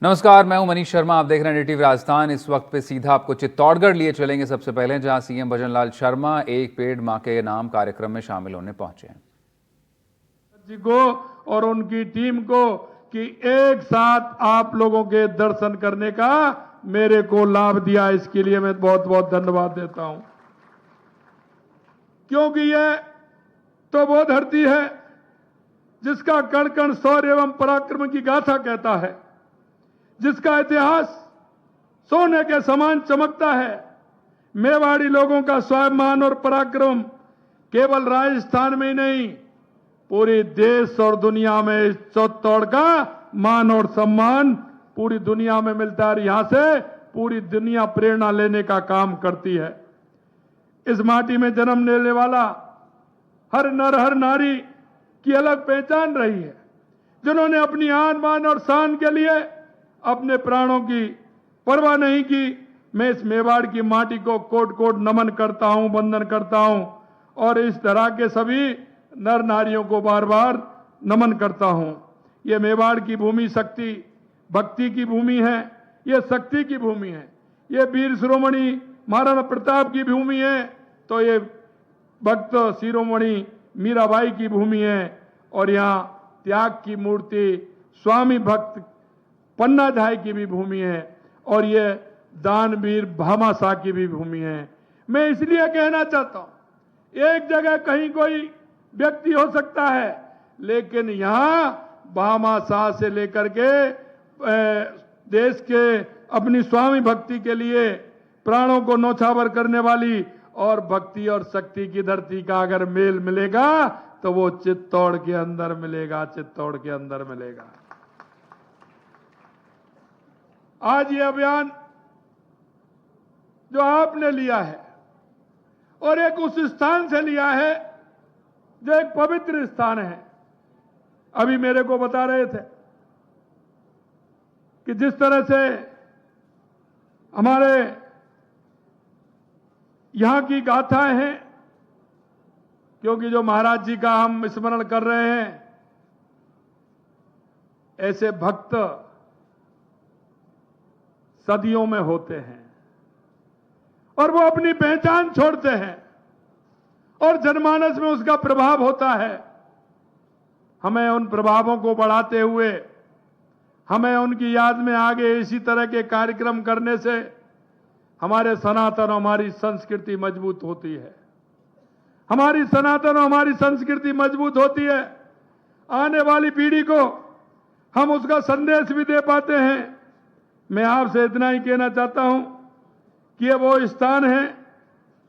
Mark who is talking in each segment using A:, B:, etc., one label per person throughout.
A: नमस्कार, मैं हूं मनीष शर्मा। आप देख रहे हैं नेटिव राजस्थान। इस वक्त पे सीधा आपको चित्तौड़गढ़ लिए चलेंगे। सबसे पहले जहां सीएम भजनलाल शर्मा एक पेड़ मां के नाम कार्यक्रम में शामिल होने पहुंचे हैं
B: जी को और उनकी टीम को कि एक साथ आप लोगों के दर्शन करने का मेरे को लाभ दिया, इसके लिए मैं बहुत बहुत धन्यवाद देता हूं। क्योंकि यह तो वो धरती है जिसका कण कण शौर्य एवं पराक्रम की गाथा कहता है, जिसका इतिहास सोने के समान चमकता है। मेवाड़ी लोगों का स्वाभिमान और पराक्रम केवल राजस्थान में ही नहीं, पूरे देश और दुनिया में इस चित्तौड़ का मान और सम्मान पूरी दुनिया में मिलता है। यहां से पूरी दुनिया प्रेरणा लेने का काम करती है। इस माटी में जन्म लेने वाला हर नर हर नारी की अलग पहचान रही है, जिन्होंने अपनी आन बान और शान के लिए अपने प्राणों की परवाह नहीं की। मैं इस मेवाड़ की माटी को कोट कोट नमन करता हूं, वंदन करता हूं और इस तरह के सभी नर नारियों को बार बार नमन करता हूं। ये मेवाड़ की भूमि शक्ति भक्ति की भूमि है, ये शक्ति की भूमि है, ये वीर शिरोमणि महाराणा प्रताप की भूमि है, तो ये भक्त शिरोमणि मीराबाई की भूमि है। और यहाँ त्याग की मूर्ति स्वामी भक्त पन्ना झाई की भी भूमि है और ये दानवीर भामाशाह की भी भूमि है। मैं इसलिए कहना चाहता हूं, एक जगह कहीं कोई व्यक्ति हो सकता है, लेकिन यहां भामाशाह से लेकर के देश के अपनी स्वामी भक्ति के लिए प्राणों को नौछावर करने वाली और भक्ति और शक्ति की धरती का अगर मेल मिलेगा तो वो चित्तौड़ के अंदर मिलेगा, चित्तौड़ के अंदर मिलेगा। आज ये अभियान जो आपने लिया है और एक उस स्थान से लिया है जो एक पवित्र स्थान है। अभी मेरे को बता रहे थे कि जिस तरह से हमारे यहां की गाथाएं हैं, क्योंकि जो महाराज जी का हम स्मरण कर रहे हैं, ऐसे भक्त सदियों में होते हैं और वो अपनी पहचान छोड़ते हैं और जनमानस में उसका प्रभाव होता है। हमें उन प्रभावों को बढ़ाते हुए हमें उनकी याद में आगे इसी तरह के कार्यक्रम करने से हमारे सनातन, हमारी संस्कृति मजबूत होती है। हमारी सनातन, हमारी संस्कृति मजबूत होती है। आने वाली पीढ़ी को हम उसका संदेश भी दे पाते हैं। मैं आपसे इतना ही कहना चाहता हूं कि ये वो स्थान है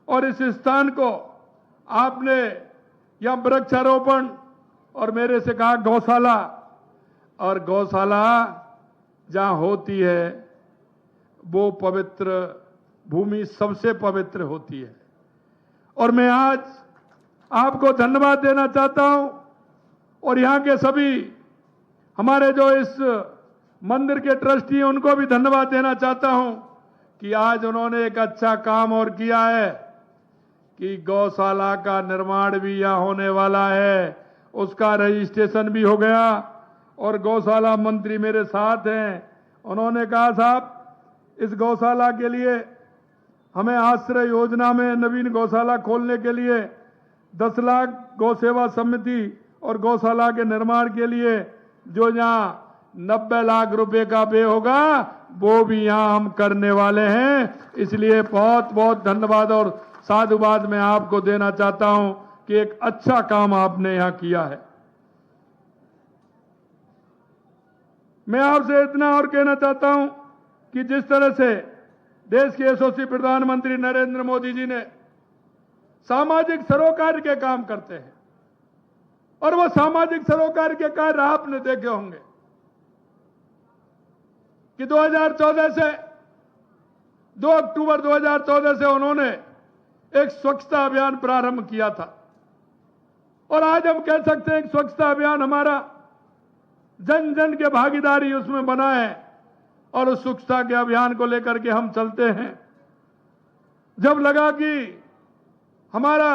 B: और इस स्थान को आपने या वृक्षारोपण और मेरे से कहा गौशाला, और गौशाला जहां होती है वो पवित्र भूमि सबसे पवित्र होती है। और मैं आज आपको धन्यवाद देना चाहता हूं और यहां के सभी हमारे जो इस मंदिर के ट्रस्टी हैं उनको भी धन्यवाद देना चाहता हूं कि आज उन्होंने एक अच्छा काम और किया है कि गौशाला का निर्माण भी यहां होने वाला है, उसका रजिस्ट्रेशन भी हो गया। और गौशाला मंत्री मेरे साथ हैं, उन्होंने कहा साहब इस गौशाला के लिए हमें आश्रय योजना में नवीन गौशाला खोलने के लिए 10 लाख गौ सेवा समिति और गौशाला के निर्माण के लिए जो यहाँ 90 लाख रुपए का व्यय होगा वो भी यहां हम करने वाले हैं। इसलिए बहुत बहुत धन्यवाद और साधुवाद मैं आपको देना चाहता हूं कि एक अच्छा काम आपने यहां किया है। मैं आपसे इतना और कहना चाहता हूं कि जिस तरह से देश के यशस्वी प्रधानमंत्री नरेंद्र मोदी जी ने सामाजिक सरोकार के काम करते हैं और वो सामाजिक सरोकार के कार्य आपने देखे होंगे कि 2014 से 2 अक्टूबर 2014 से उन्होंने एक स्वच्छता अभियान प्रारंभ किया था और आज हम कह सकते हैं कि स्वच्छता अभियान हमारा जन जन के भागीदारी उसमें बना है और उस स्वच्छता के अभियान को लेकर के हम चलते हैं। जब लगा कि हमारा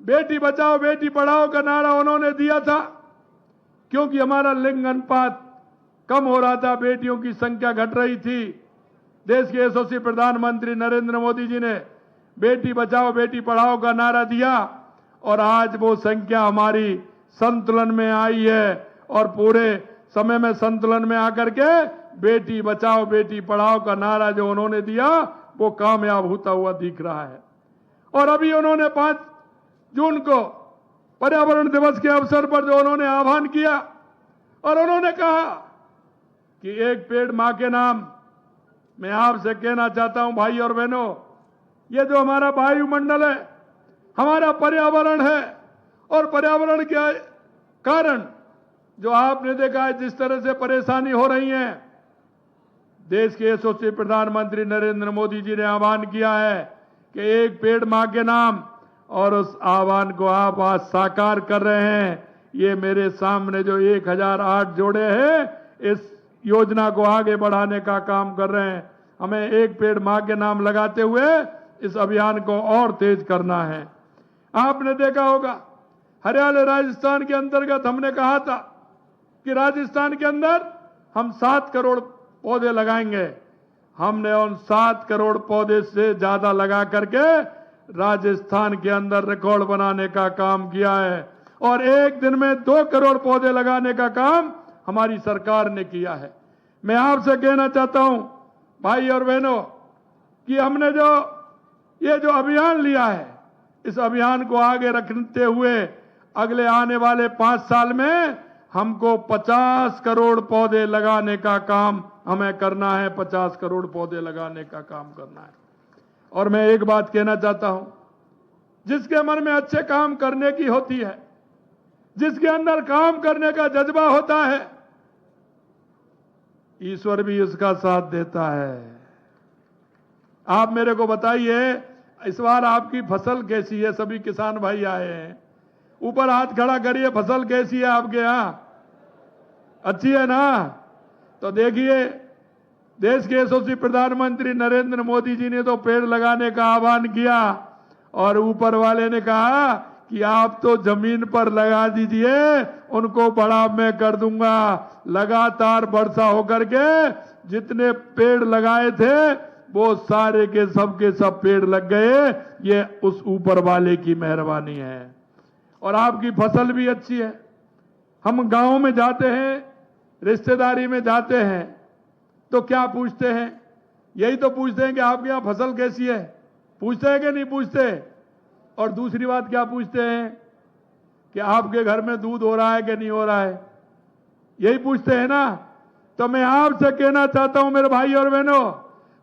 B: बेटी बचाओ बेटी पढ़ाओ का नारा उन्होंने दिया था, क्योंकि हमारा लिंग अनुपात कम हो रहा था, बेटियों की संख्या घट रही थी। देश के यशस्वी प्रधानमंत्री नरेंद्र मोदी जी ने बेटी बचाओ बेटी पढ़ाओ का नारा दिया और आज वो संख्या हमारी संतुलन में आई है और पूरे समय में संतुलन में आकर के बेटी बचाओ बेटी पढ़ाओ का नारा जो उन्होंने दिया वो कामयाब होता हुआ दिख रहा है। और अभी उन्होंने 5 जून को पर्यावरण दिवस के अवसर पर जो उन्होंने आह्वान किया और उन्होंने कहा कि एक पेड़ मां के नाम, मैं आपसे कहना चाहता हूं भाई और बहनों, ये जो हमारा वायुमंडल है, हमारा पर्यावरण है और पर्यावरण के कारण जो आपने देखा है जिस तरह से परेशानी हो रही है, देश के यशस्वी प्रधानमंत्री नरेंद्र मोदी जी ने आह्वान किया है कि एक पेड़ मां के नाम, और उस आह्वान को आप आज साकार कर रहे हैं। ये मेरे सामने जो 1008 जोड़े हैं इस योजना को आगे बढ़ाने का काम कर रहे हैं। हमें एक पेड़ मां के नाम लगाते हुए इस अभियान को और तेज करना है। आपने देखा होगा हरियाणा राजस्थान के अंतर्गत हमने कहा था कि राजस्थान के अंदर हम 7 करोड़ पौधे लगाएंगे। हमने उन 7 करोड़ पौधे से ज्यादा लगा करके राजस्थान के अंदर रिकॉर्ड बनाने का काम किया है और एक दिन में 2 करोड़ पौधे लगाने का काम हमारी सरकार ने किया है। मैं आपसे कहना चाहता हूं भाई और बहनों कि हमने ये जो अभियान लिया है, इस अभियान को आगे रखते हुए अगले आने वाले 5 साल में हमको 50 करोड़ पौधे लगाने का काम हमें करना है। 50 करोड़ पौधे लगाने का काम करना है। और मैं एक बात कहना चाहता हूं, जिसके मन में अच्छे काम करने की होती है, जिसके अंदर काम करने का जज्बा होता है, ईश्वर भी उसका साथ देता है। आप मेरे को बताइए इस बार आपकी फसल कैसी है? सभी किसान भाई आए हैं, ऊपर हाथ खड़ा करिए, फसल कैसी है आपके यहां? अच्छी है ना? तो देखिए देश के यशस्वी प्रधानमंत्री नरेंद्र मोदी जी ने तो पेड़ लगाने का आह्वान किया और ऊपर वाले ने कहा कि आप तो जमीन पर लगा दीजिए, उनको बड़ा मैं कर दूंगा। लगातार वर्षा होकर के जितने पेड़ लगाए थे वो सारे के सब पेड़ लग गए। ये उस ऊपर वाले की मेहरबानी है और आपकी फसल भी अच्छी है। हम गांव में जाते हैं, रिश्तेदारी में जाते हैं तो क्या पूछते हैं? यही तो पूछते हैं कि आपके यहां फसल कैसी है। पूछते हैं कि नहीं पूछते? और दूसरी बात क्या पूछते हैं कि आपके घर में दूध हो रहा है कि नहीं हो रहा है। यही पूछते हैं ना। तो मैं आपसे कहना चाहता हूं मेरे भाई और बहनों,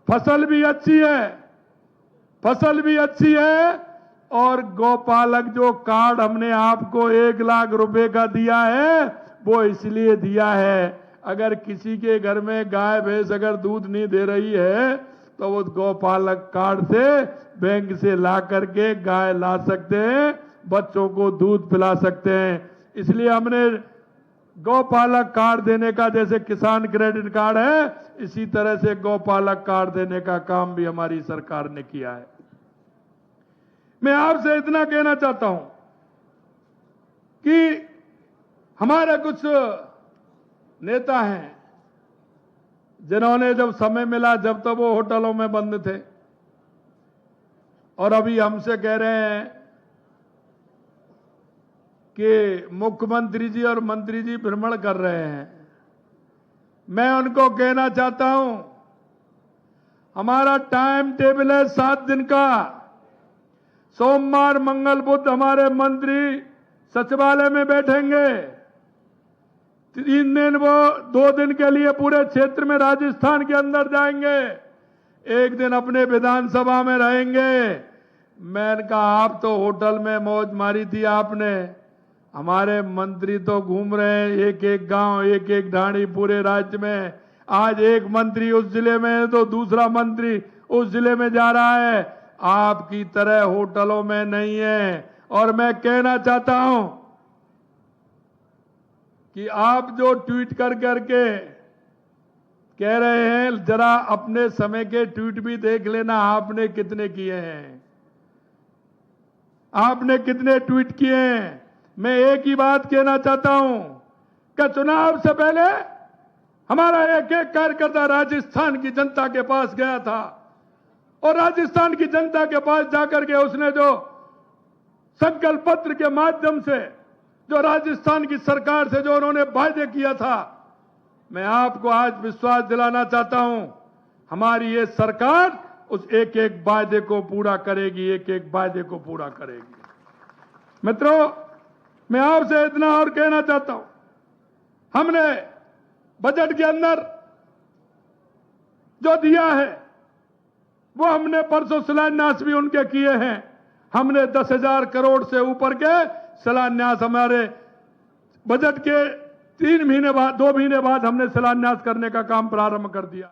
B: फसल भी अच्छी है, फसल भी अच्छी है और गौपालक जो कार्ड हमने आपको 1 लाख रुपए का दिया है वो इसलिए दिया है, अगर किसी के घर में गाय भैंस अगर दूध नहीं दे रही है तो वो गौपालक कार्ड से बैंक से ला करके गाय ला सकते हैं, बच्चों को दूध पिला सकते हैं। इसलिए हमने गौपालक कार्ड देने का, जैसे किसान क्रेडिट कार्ड है, इसी तरह से गौपालक कार्ड देने का काम भी हमारी सरकार ने किया है। मैं आपसे इतना कहना चाहता हूं कि हमारे कुछ नेता हैं जिन्होंने जब समय मिला, जब तक वो होटलों में बंद थे, और अभी हमसे कह रहे हैं कि मुख्यमंत्री जी और मंत्री जी भ्रमण कर रहे हैं। मैं उनको कहना चाहता हूं हमारा टाइम टेबल है 7 दिन का। सोमवार मंगल बुध हमारे मंत्री सचिवालय में बैठेंगे, 3 दिन वो 2 दिन के लिए पूरे क्षेत्र में राजस्थान के अंदर जाएंगे, 1 दिन अपने विधानसभा में रहेंगे। मैंने कहा आप तो होटल में मौज मारी थी आपने, हमारे मंत्री तो घूम रहे हैं एक एक गांव, एक एक ढाणी पूरे राज्य में। आज एक मंत्री उस जिले में है तो दूसरा मंत्री उस जिले में जा रहा है, आपकी तरह होटलों में नहीं है। और मैं कहना चाहता हूं कि आप जो ट्वीट कर करके कह रहे हैं, जरा अपने समय के ट्वीट भी देख लेना, आपने कितने किए हैं, आपने कितने ट्वीट किए हैं। मैं एक ही बात कहना चाहता हूं कि चुनाव से पहले हमारा एक एक कार्यकर्ता राजस्थान की जनता के पास गया था और राजस्थान की जनता के पास जाकर के उसने जो संकल्प पत्र के माध्यम से जो राजस्थान की सरकार से जो उन्होंने वायदे किया था, मैं आपको आज विश्वास दिलाना चाहता हूं, हमारी ये सरकार उस एक एक वायदे को पूरा करेगी, एक एक वायदे को पूरा करेगी। मित्रों, मैं आपसे इतना और कहना चाहता हूं, हमने बजट के अंदर जो दिया है वो हमने परसों शिलान्यास भी उनके किए हैं। हमने 10,000 करोड़ से ऊपर के शिलान्यास हमारे बजट के 2 महीने बाद हमने शिलान्यास करने का काम प्रारंभ कर दिया।